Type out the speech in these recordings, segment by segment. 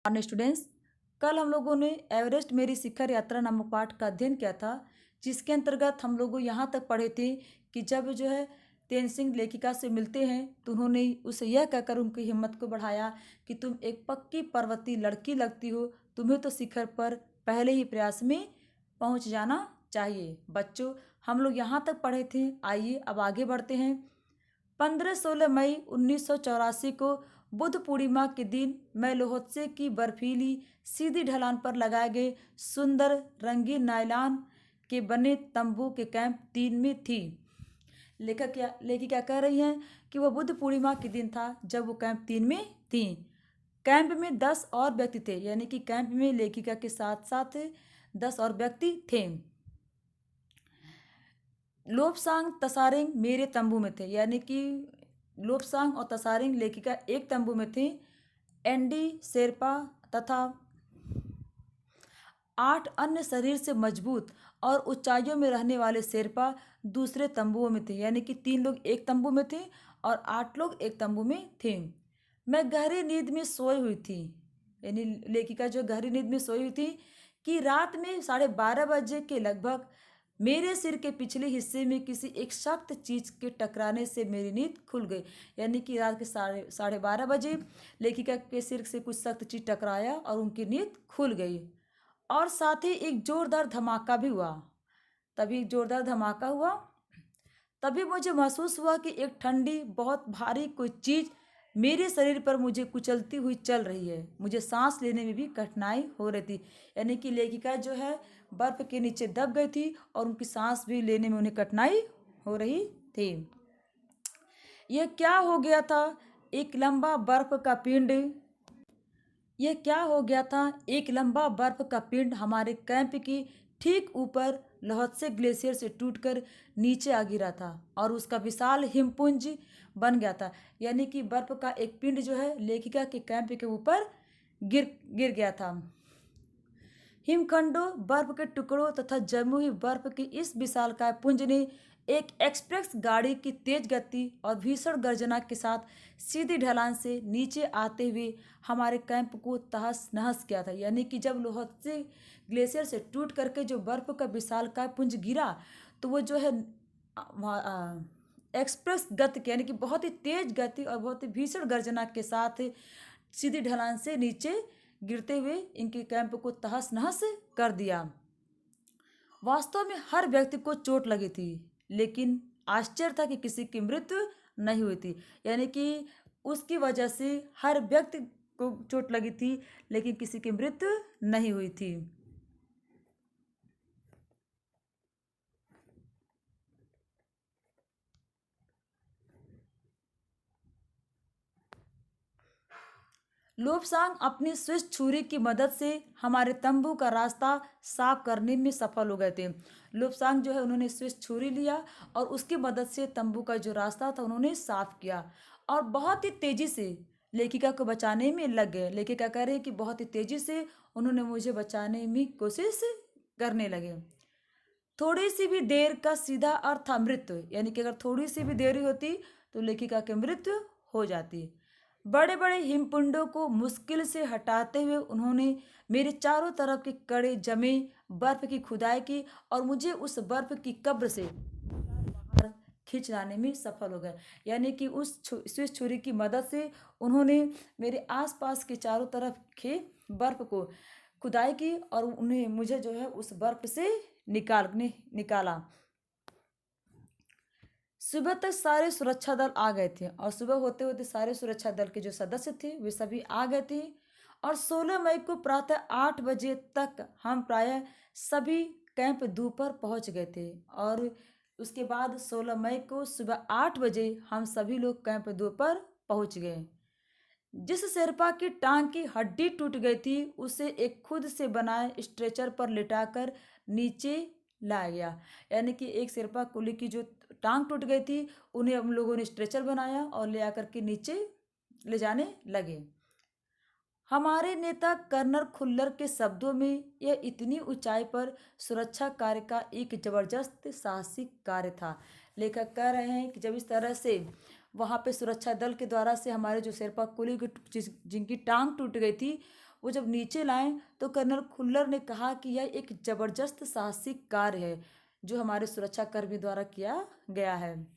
Morning students, कल हम लोगों ने एवरेस्ट मेरी शिखर यात्रा नामक पाठ का अध्ययन किया था, जिसके अंतर्गत हम लोग यहाँ तक पढ़े थे कि जब जो है तेनसिंग लेखिका से मिलते हैं तो उन्होंने उसे यह कहकर उनकी हिम्मत को बढ़ाया कि तुम एक पक्की पर्वतीय लड़की लगती हो, तुम्हें तो शिखर पर पहले ही प्रयास में पहुँच जाना चाहिए। बच्चों, हम लोग यहाँ तक पढ़े थे, आइए अब आगे बढ़ते हैं। 15-16 मई 1984 को बुद्ध पूर्णिमा के दिन मैं लोहोत्से की बर्फीली सीधी ढलान पर लगाए गए सुंदर रंगीन नायलॉन के बने तंबू के कैंप 3 में थी। लेखिका कह रही हैं कि वह बुद्ध पूर्णिमा के दिन था जब वो कैंप 3 में थी। कैंप में 10 और व्यक्ति थे, यानी कि कैंप में लेखिका के साथ साथ 10 और व्यक्ति थे। लोब्सांग तसारिंग मेरे तंबू में थे, यानी कि लोब्सांग और तसारिंग लेखिका एक तंबू में थे। एंडी शेरपा तथा 8 अन्य शरीर से मजबूत और ऊंचाइयों में रहने वाले शेरपा दूसरे तंबुओं में थे, यानी कि 3 लोग एक तंबू में थे और 8 लोग एक तंबू में थे। मैं गहरी नींद में सोई हुई थी, यानी लेखिका जो गहरी नींद में सोई हुई थी कि रात में 12:30 बजे के लगभग मेरे सिर के पिछले हिस्से में किसी एक सख्त चीज के टकराने से मेरी नींद खुल गई। यानी कि रात के 12:30 बजे लेखिका के सिर से कुछ सख्त चीज टकराया और उनकी नींद खुल गई और साथ ही एक जोरदार धमाका भी हुआ। तभी जोरदार धमाका हुआ, तभी मुझे महसूस हुआ कि एक ठंडी बहुत भारी कोई चीज मेरे शरीर पर मुझे कुचलती हुई चल रही है। मुझे सांस लेने में भी कठिनाई हो रही थी, यानी कि लेखिका जो है बर्फ के नीचे दब गई थी और उनकी सांस भी लेने में उन्हें कठिनाई हो रही थी। यह क्या हो गया था? एक लंबा बर्फ का पिंड यह क्या हो गया था? एक लंबा बर्फ का पिंड हमारे कैंप की ठीक ऊपर लोहत्से ग्लेशियर से टूटकर नीचे आ गिरा था और उसका विशाल हिमपुंज बन गया था। यानी कि बर्फ का एक पिंड जो है लेखिका के कैंप के ऊपर गिर गिर गया था। हिमखंडों, बर्फ के टुकड़ों तथा जमी हुई बर्फ की इस विशालकाय पुंज ने एक एक्सप्रेस गाड़ी की तेज गति और भीषण गर्जना के साथ सीधी ढलान से नीचे आते हुए हमारे कैंप को तहस नहस किया था। यानी कि जब लोहत्से ग्लेशियर से टूट करके जो बर्फ का विशालकाय पुंज गिरा तो वो जो है एक्सप्रेस गति यानी कि बहुत ही तेज गति और बहुत ही भीषण गर्जना के साथ सीधी ढलान से नीचे गिरते हुए इनके कैंप को तहस नहस कर दिया। वास्तव में हर व्यक्ति को चोट लगी थी, लेकिन आश्चर्य था कि किसी की मृत्यु नहीं हुई थी। यानी कि उसकी वजह से हर व्यक्ति को चोट लगी थी, लेकिन किसी की मृत्यु नहीं हुई थी। लोब्सांग अपनी स्विस छुरी की मदद से हमारे तंबू का रास्ता साफ करने में सफल हो गए थे। लोब्सांग जो है उन्होंने स्विस छुरी लिया और उसकी मदद से तंबू का जो रास्ता था उन्होंने साफ किया और बहुत ही तेजी से लेखिका को बचाने में लग गए। लेखिका कह रहे हैं कि बहुत ही तेजी से उन्होंने मुझे बचाने में कोशिश करने लगे। थोड़ी सी भी देर का सीधा अर्थ था मृत्यु, यानी कि अगर थोड़ी सी भी देरी होती तो लेखिका की मृत्यु हो जाती। बड़े बड़े हिमपुंडों को मुश्किल से हटाते हुए उन्होंने मेरे चारों तरफ के कड़े जमे बर्फ की खुदाई की और मुझे उस बर्फ की कब्र से बाहर खींच लाने में सफल हो गए। यानी कि उस स्विस छुरी की मदद से उन्होंने मेरे आसपास के चारों तरफ के बर्फ को खुदाई की और उन्हें मुझे जो है उस बर्फ से निकाला। सुबह तक सारे सुरक्षा दल आ गए थे और सुबह होते होते सारे सुरक्षा दल के जो सदस्य थे वे सभी आ गए थे और 16 मई को प्रातः 8 बजे तक हम प्रायः सभी कैंप दो पर पहुंच गए थे और उसके बाद 16 मई को सुबह 8 बजे हम सभी लोग कैंप दो पर पहुंच गए। जिस शेरपा की टांग की हड्डी टूट गई थी उसे एक खुद से बनाए स्ट्रेचर पर लिटाकर नीचे लाया गया। यानी कि एक शेरपा कुली की जो टांग टूट गई थी उन्हें हम लोगों ने स्ट्रेचर बनाया और ले आकर के नीचे ले जाने लगे। हमारे नेता कर्नल खुल्लर के शब्दों में यह इतनी ऊंचाई पर सुरक्षा कार्य का एक जबरदस्त साहसिक कार्य था। लेखक कह रहे हैं कि जब इस तरह से वहाँ पे सुरक्षा दल के द्वारा से हमारे जो शेरपा कुली की जिनकी टांग टूट गई थी वो जब नीचे लाए तो कर्नल खुल्लर ने कहा कि यह एक जबरदस्त साहसिक कार्य है जो हमारे सुरक्षाकर्मी द्वारा किया गया है।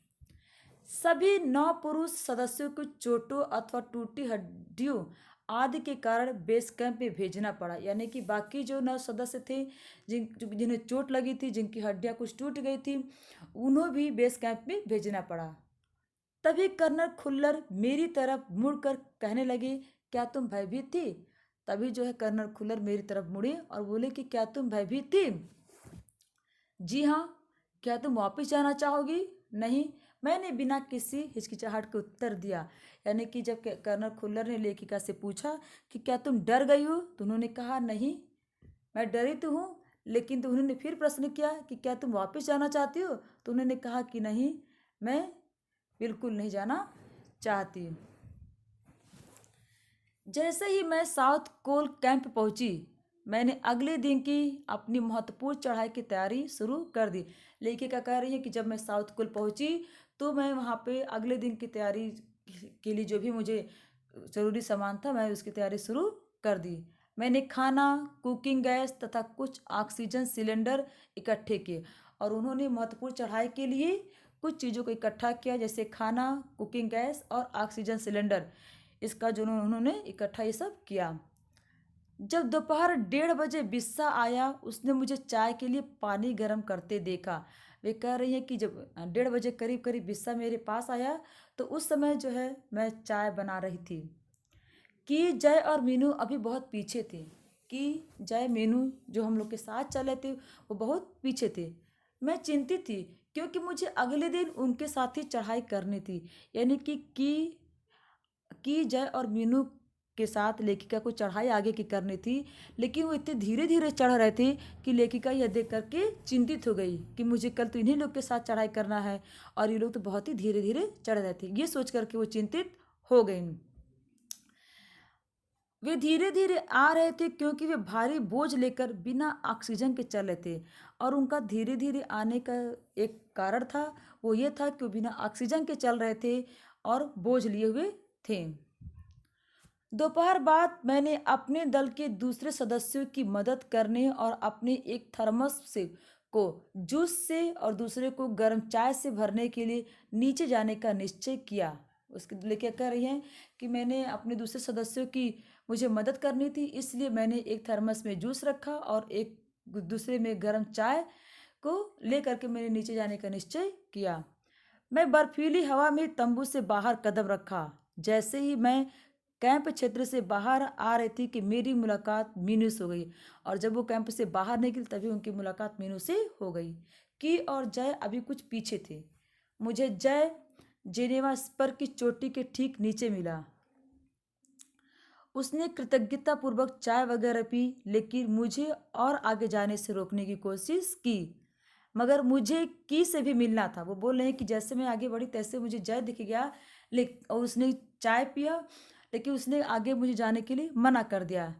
सभी 9 पुरुष सदस्यों को चोटों अथवा टूटी हड्डियों आदि के कारण बेस कैंप में भेजना पड़ा, यानी कि बाकी जो 9 सदस्य थे जिन्हें चोट लगी थी, जिनकी हड्डियां कुछ टूट गई थी, उन्हें भी बेस कैंप में भेजना पड़ा। तभी कर्नल खुल्लर मेरी तरफ मुड़कर कहने लगे, क्या तुम भयभीत थी? तभी जो है कर्नल खुल्लर मेरी तरफ मुड़े और बोले कि क्या तुम भयभीत थी? जी हाँ। क्या तुम वापस जाना चाहोगी? नहीं, मैंने बिना किसी हिचकिचाहट के उत्तर दिया। यानी कि जब कर्नल खुल्लर ने लेखिका से पूछा कि क्या तुम डर गई हो, तो उन्होंने कहा नहीं, मैं डरी तो हूँ, लेकिन तो उन्होंने फिर प्रश्न किया कि क्या तुम वापस जाना चाहती हो, तो उन्होंने कहा कि नहीं, मैं बिल्कुल नहीं जाना चाहती। जैसे ही मैं साउथ कोल कैंप पहुंची, मैंने अगले दिन की अपनी महत्वपूर्ण चढ़ाई की तैयारी शुरू कर दी। लेखिका कह रही है कि जब मैं साउथ कोल पहुंची तो मैं वहाँ पे अगले दिन की तैयारी के लिए जो भी मुझे ज़रूरी सामान था, मैं उसकी तैयारी शुरू कर दी। मैंने खाना, कुकिंग गैस तथा कुछ ऑक्सीजन सिलेंडर इकट्ठे किए और उन्होंने महत्वपूर्ण चढ़ाई के लिए कुछ चीज़ों को इकट्ठा किया, जैसे खाना, कुकिंग गैस और ऑक्सीजन सिलेंडर। इसका जो उन्होंने इकट्ठा ये सब किया। जब दोपहर 1:30 बिस्सा आया, उसने मुझे चाय के लिए पानी गर्म करते देखा। वे कह रही हैं कि जब 1:30 करीब करीब बिस्सा मेरे पास आया तो उस समय जो है मैं चाय बना रही थी कि जय और मीनू अभी बहुत पीछे थे। कि जय, मीनू जो हम लोग के साथ चले थे वो बहुत पीछे थे। मैं चिंतित थी क्योंकि मुझे अगले दिन उनके साथ ही चढ़ाई करनी थी, यानी कि जय और मीनू के साथ लेखिका को चढ़ाई आगे की करनी थी। लेकिन वो इतने धीरे धीरे चढ़ रहे थे कि लेखिका यह देख करके चिंतित हो गई कि मुझे कल तो इन्हीं लोग के साथ चढ़ाई करना है और ये लोग तो बहुत ही धीरे धीरे चढ़ रहे थे। ये सोच करके वो चिंतित हो गई। वे धीरे धीरे आ रहे थे क्योंकि वे भारी बोझ लेकर बिना ऑक्सीजन के चल रहे थे और उनका धीरे धीरे आने का एक कारण था, वो ये था कि वो बिना ऑक्सीजन के चल रहे थे और बोझ लिए हुए थे। दोपहर बाद मैंने अपने दल के दूसरे सदस्यों की मदद करने और अपने एक थर्मस से को जूस से और दूसरे को गर्म चाय से भरने के लिए नीचे जाने का निश्चय किया। उसके लिए क्या कह रही हैं कि मैंने अपने दूसरे सदस्यों की मुझे मदद करनी थी, इसलिए मैंने एक थर्मस में जूस रखा और एक दूसरे में गर्म चाय को ले करके मैंने नीचे जाने का निश्चय किया। मैं बर्फीली हवा में तंबू से बाहर कदम रखा। जैसे ही मैं कैंप क्षेत्र से बाहर आ रही थी कि मेरी मुलाकात मीनू से हो गई और जब वो कैंप से बाहर निकली तभी उनकी मुलाकात मीनू से हो गई। की और जय अभी कुछ पीछे थे। मुझे जय जेनेवा स्पर की चोटी के ठीक नीचे मिला। उसने कृतज्ञतापूर्वक चाय वगैरह पी, लेकिन मुझे और आगे जाने से रोकने की कोशिश की। मगर मुझे की से भी मिलना था। वो बोल रहे हैं कि जैसे मैं आगे बढ़ी तैसे मुझे जय दिख गया, और उसने चाय पिया, लेकिन उसने आगे मुझे जाने के लिए मना कर दिया।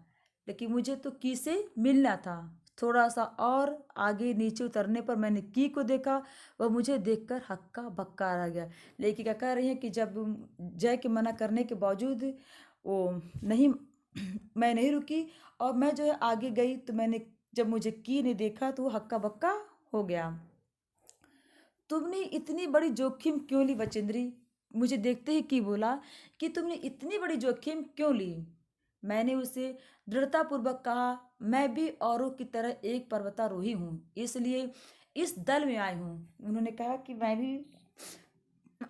लेकिन मुझे तो की से मिलना था। थोड़ा सा और आगे नीचे उतरने पर मैंने की को देखा। वह मुझे देखकर हक्का बक्का रह गया। लेखिका कह रही है कि जब जय के मना करने के बावजूद वो नहीं मैं नहीं रुकी और मैं जो है आगे गई, तो मैंने जब मुझे की ने देखा तो वो हक्का बक्का हो गया। तुमने इतनी बड़ी जोखिम क्यों ली बचेंद्री? मुझे देखते ही की बोला कि तुमने इतनी बड़ी जोखिम क्यों ली? मैंने उसे दृढ़तापूर्वक कहा, मैं भी औरों की तरह एक पर्वतारोही हूँ, इसलिए इस दल में आई हूँ। उन्होंने कहा कि मैं भी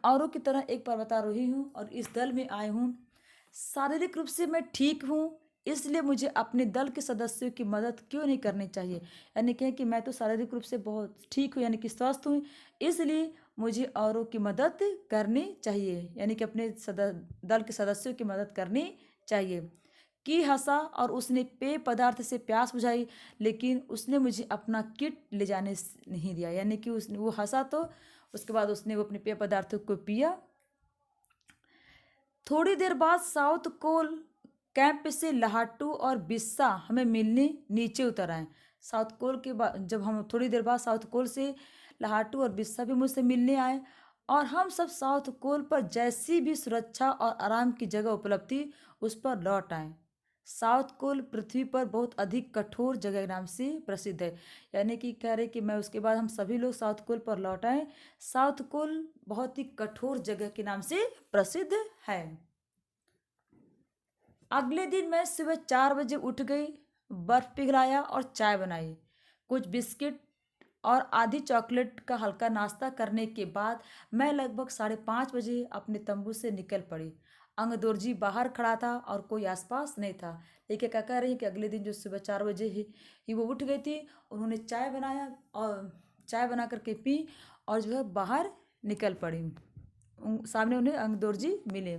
औरों की तरह एक पर्वतारोही हूँ और इस दल में आई हूँ। शारीरिक रूप से मैं ठीक हूँ, इसलिए मुझे अपने दल के सदस्यों की मदद क्यों नहीं करनी चाहिए। यानी कि मैं तो शारीरिक रूप से बहुत ठीक हूँ, यानी कि स्वस्थ हूँ, इसलिए मुझे औरों की मदद करनी चाहिए, यानी कि अपने दल के सदस्यों की मदद करनी चाहिए। की हंसा और उसने पेय पदार्थ से प्यास बुझाई, लेकिन उसने मुझे अपना किट ले जाने नहीं दिया। यानी कि उसने वो हंसा तो उसके बाद उसने वो अपने पेय पदार्थों को पिया। थोड़ी देर बाद साउथ कोल कैंप से लाहाटू और बिस्सा हमें मिलने नीचे उतर आए। साउथ कोल के बाद जब हम थोड़ी देर बाद साउथ कोल से लाहाटू और बिस्सा भी मुझसे मिलने आए और हम सब साउथ कोल पर जैसी भी सुरक्षा और आराम की जगह उपलब्ध थी उस पर लौट आए। साउथ पोल पृथ्वी पर बहुत अधिक कठोर जगह के नाम से प्रसिद्ध है। यानी कि कह रहे कि मैं उसके बाद हम सभी लोग साउथ पोल पर लौट आए। साउथ पोल बहुत ही कठोर जगह के नाम से प्रसिद्ध है। अगले दिन मैं सुबह 4 बजे उठ गई, बर्फ पिघलाया और चाय बनाई। कुछ बिस्किट और आधी चॉकलेट का हल्का नाश्ता करने के बाद मैं लगभग 5:30 बजे अपने तंबू से निकल पड़ी। अंगदोर्जी बाहर खड़ा था और कोई आसपास नहीं था। लेकिन क्या कह रही है कि अगले दिन जो सुबह 4 बजे ही वो उठ गई थी। उन्होंने चाय बनाया और चाय बना करके पी और जो है बाहर निकल पड़ी। सामने उन्हें अंगदोर्जी मिले।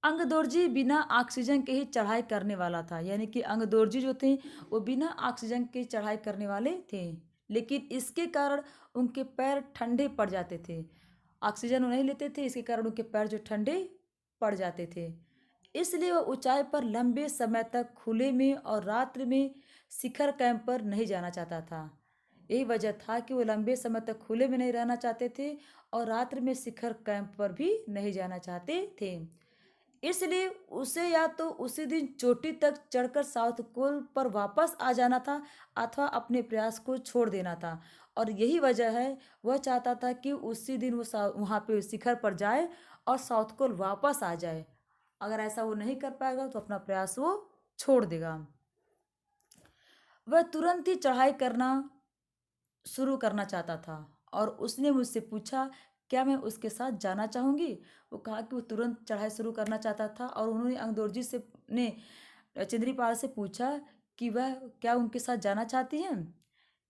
अंगदोर्जी बिना ऑक्सीजन के ही चढ़ाई करने वाला था। यानी कि अंगदोर्जी जो थे वो बिना ऑक्सीजन के चढ़ाई करने वाले थे, लेकिन इसके कारण उनके पैर ठंडे पड़ जाते थे। ऑक्सीजन वो नहीं लेते थे, इसके कारण उनके पैर जो ठंडे पड़ जाते थे। इसलिए वह ऊंचाई पर लंबे समय तक खुले में और रात्रि में शिखर कैंप पर नहीं जाना चाहता था। यही वजह था कि वो लंबे समय तक खुले में नहीं रहना चाहते थे और रात्रि में शिखर कैंप पर भी नहीं जाना चाहते थे। इसलिए उसे या तो उसी दिन चोटी तक चढ़कर साउथ पोल पर वापस आ जाना था अथवा अपने प्रयास को छोड़ देना था। और यही वजह है वह चाहता था कि उसी दिन वो वहाँ पे शिखर पर जाए और साउथ पोल वापस आ जाए। अगर ऐसा वो नहीं कर पाएगा तो अपना प्रयास वो छोड़ देगा। वह तुरंत ही चढ़ाई करना शुरू करना चाहता था और उसने मुझसे पूछा क्या मैं उसके साथ जाना चाहूँगी। वो कहा कि वो तुरंत चढ़ाई शुरू करना चाहता था और उन्होंने अंगदोर्जी से ने चंद्रीपाल से पूछा कि वह क्या उनके साथ जाना चाहती हैं।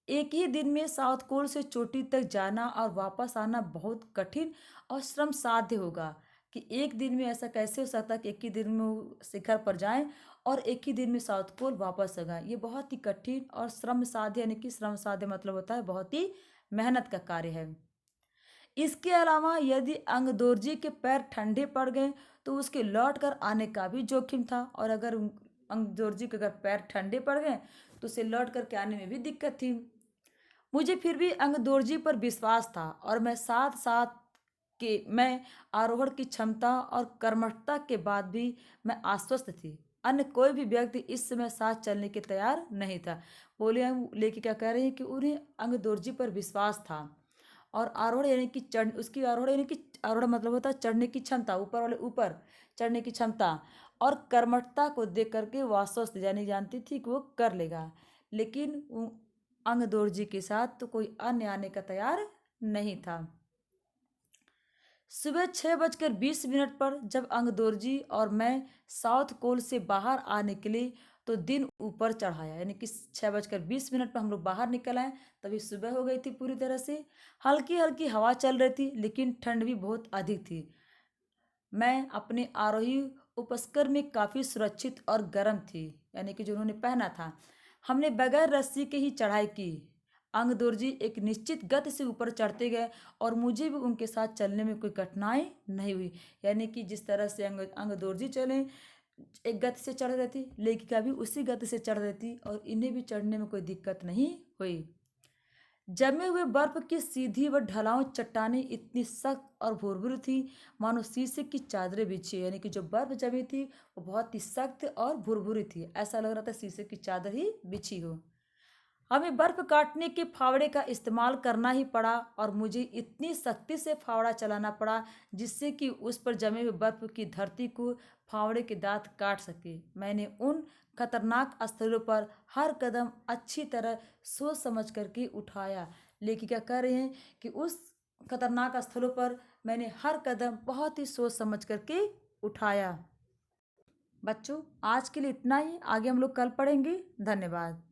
एक ही दिन में साउथ पोल से चोटी तक जाना और वापस आना बहुत कठिन और श्रम साध्य होगा। कि एक दिन में ऐसा कैसे हो सकता कि एक ही दिन में वो शिखर पर जाएं और एक ही दिन में साउथ पोल वापस आ जाएं। ये बहुत ही कठिन और श्रम साध्य, यानी कि श्रम साध्य मतलब होता है बहुत ही मेहनत का कार्य है। इसके अलावा यदि अंगदोर्जी के पैर ठंडे पड़ गए तो उसके लौट कर आने का भी जोखिम था। और अगर अंगदोर्जी के अगर पैर ठंडे पड़ गए तो उसे लौट करके आने में भी दिक्कत थी। मुझे फिर भी अंगदोर्जी पर विश्वास था और मैं साथ साथ के मैं आरोहण की क्षमता और कर्मठता के बाद भी मैं आश्वस्त थी। अन्य कोई भी व्यक्ति इस समय साथ चलने के तैयार नहीं था। बोले हम लेके क्या कह रहे हैं कि उन्हें अंगदोर्जी पर विश्वास था और आरोहण यानी कि चढ़ उसकी आरोहण यानी कि आरोहण मतलब होता है चढ़ने की क्षमता, ऊपर वाले ऊपर चढ़ने की क्षमता और कर्मठता को देख करके वो आश्वस्त यानी जानती थी कि वो कर लेगा। लेकिन अंगदोर्जी के साथ तो कोई अन्य आने का तैयार नहीं था। सुबह 6:20 पर जब अंगदोर्जी और मैं साउथ पोल से बाहर आने के लिए तो दिन ऊपर चढ़ाया। यानी कि 6:20 पर हम लोग बाहर निकल आए, तभी सुबह हो गई थी पूरी तरह से। हल्की हल्की हवा चल रही थी लेकिन ठंड भी बहुत अधिक थी। मैं अपने आरोही उपस्कर में काफ़ी सुरक्षित और गर्म थी, यानी कि जो उन्होंने पहना था। हमने बगैर रस्सी के ही चढ़ाई की। अंगदोर्जी एक निश्चित गति से ऊपर चढ़ते गए और मुझे भी उनके साथ चलने में कोई कठिनाई नहीं हुई। यानी कि जिस तरह से अंगदोर्जी चले, एक गति से चढ़ रही थी, लेखिका भी उसी गति से चढ़ रही थी और इन्हें भी चढ़ने में कोई दिक्कत नहीं हुई। जमे हुए बर्फ की सीधी व ढलाऊ चट्टानें इतनी सख्त और भुरभुरी थी मानो शीशे की चादरें बिछी। यानी कि जो बर्फ जमी थी वो बहुत ही सख्त और भुरभुरी थी, ऐसा लग रहा था शीशे की चादर ही बिछी हो। हमें बर्फ काटने के फावड़े का इस्तेमाल करना ही पड़ा और मुझे इतनी सख्ती से फावड़ा चलाना पड़ा जिससे कि उस पर जमे हुए बर्फ की धरती को फावड़े के दांत काट सके। मैंने उन खतरनाक स्थलों पर हर कदम अच्छी तरह सोच समझ करके उठाया। लेखिका कह रहे हैं कि उस खतरनाक स्थलों पर मैंने हर कदम बहुत ही सोच समझ करके उठाया। बच्चों आज के लिए इतना ही, आगे हम लोग कल पढ़ेंगे। धन्यवाद।